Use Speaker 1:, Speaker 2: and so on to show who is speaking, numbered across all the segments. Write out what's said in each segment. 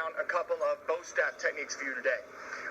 Speaker 1: down a couple of bow staff techniques for you today.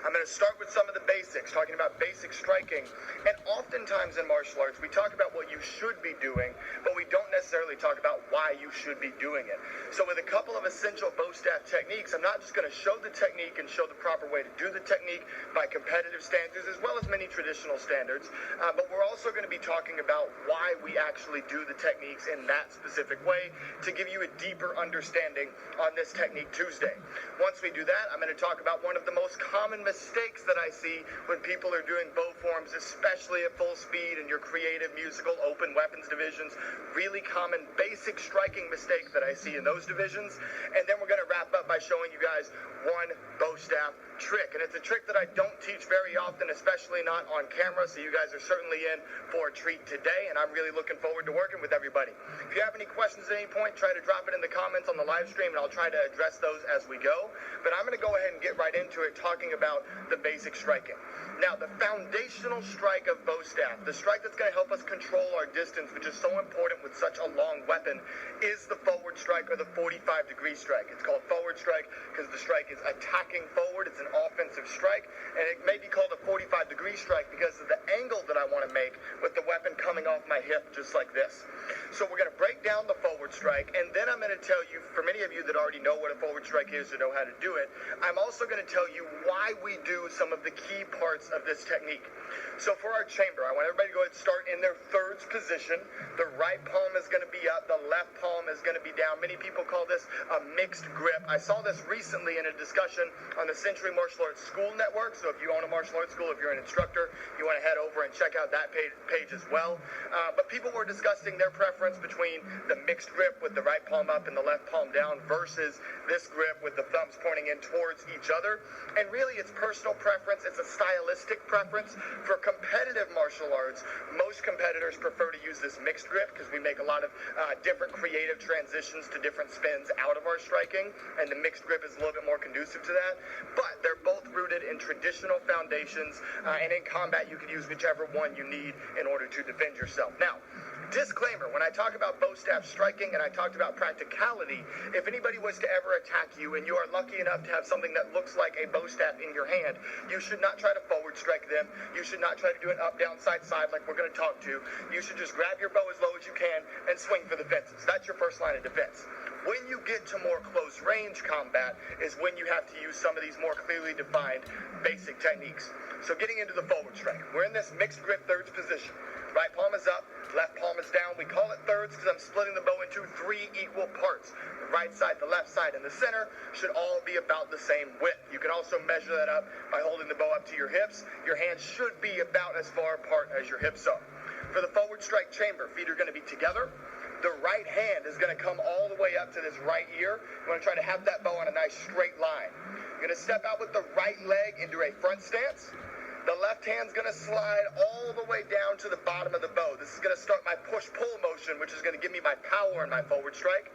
Speaker 1: I'm going to start with some of the basics, talking about basic striking. And oftentimes in martial arts, we talk about what you should be doing, but we don't necessarily talk about why you should be doing it. So with a couple of essential bow staff techniques, I'm not just going to show the technique and show the proper way to do the technique by competitive standards, as well as many traditional standards, but we're also going to be talking about why we actually do the techniques in that specific way to give you a deeper understanding on this Technique Tuesday. Once we do that, I'm going to talk about one of the most common mistakes that I see when people are doing bow forms, especially at full speed in your creative, musical, open weapons divisions. Really common basic striking mistake that I see in those divisions. And then we're going to wrap up by showing you guys one bow staff trick. And it's a trick that I don't teach very often, especially not on camera, so you guys are certainly in for a treat today, and I'm really looking forward to working with everybody. If you have any questions at any point, try to drop it in the comments on the live stream, and I'll try to address those as we go. But I'm going to go ahead and get right into it, talking about the basic striking. Now, the foundational strike of bow staff, the strike that's going to help us control our distance, which is so important with such a long weapon, is the forward strike, or the 45-degree strike. It's called forward strike because the strike is attacking forward. It's an offensive strike, and it may be called a 45-degree strike because of the angle that I want to make with the weapon coming off my hip, just like this. So we're going to break down the forward strike, and then I'm going to tell you, for many of you that already know what a forward strike is or know how to do it, I'm also going to tell you why we do some of the key parts of this technique. So for our chamber, I want everybody to go ahead and start in their thirds position. The right palm is going to be up, the left palm is going to be down. Many people call this a mixed grip. I saw this recently in a discussion on the Century Martial Arts School Network, so if you own a martial arts school, if you're an instructor, you want to head over and check out that page as well. But people were discussing their preference between the mixed grip with the right palm up and the left palm down versus this grip with the thumbs pointing in towards each other. And really, it's personal preference. It's a stylistic preference. For competitive martial arts, most competitors prefer to use this mixed grip because we make a lot of different creative transitions to different spins out of our striking, and the mixed grip is a little bit more conducive to that. But they're both rooted in traditional foundations, and in combat, you can use whichever one you need in order to defend yourself. Now, disclaimer, when I talk about bow staff striking and I talked about practicality, if anybody was to ever attack you and you are lucky enough to have something that looks like a bow staff in your hand, you should not try to forward strike them. You should not try to do an up, down, side, side like we're going to talk to. You should just grab your bow as low as you can and swing for the fences. That's your first line of defense. When you get to more close range combat is when you have to use some of these more clearly defined basic techniques. So getting into the forward strike, we're in this mixed grip thirds position. Right palm is up, left palm is down. We call it thirds because I'm splitting the bow into 3 equal parts. The right side, the left side, and the center should all be about the same width. You can also measure that up by holding the bow up to your hips. Your hands should be about as far apart as your hips are. For the forward strike chamber, feet are going to be together. The right hand is going to come all the way up to this right ear. You want to try to have that bow on a nice straight line. You're going to step out with the right leg into a front stance. The left hand's going to slide all the way down to the bottom of the bow. This is going to start my push-pull motion, which is going to give me my power in my forward strike.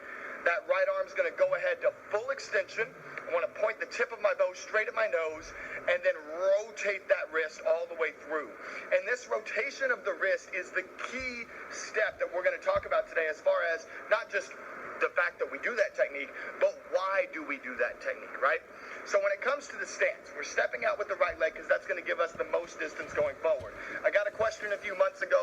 Speaker 1: That right arm's going to go ahead to full extension. I want to point the tip of my bow straight at my nose and then rotate that wrist all the way through. And this rotation of the wrist is the key step that we're going to talk about today, as far as not just the fact that we do that technique, but why do we do that technique, right? So when it comes to the stance, we're stepping out with the right leg because that's going to give us the most distance going forward. I got a question a few months ago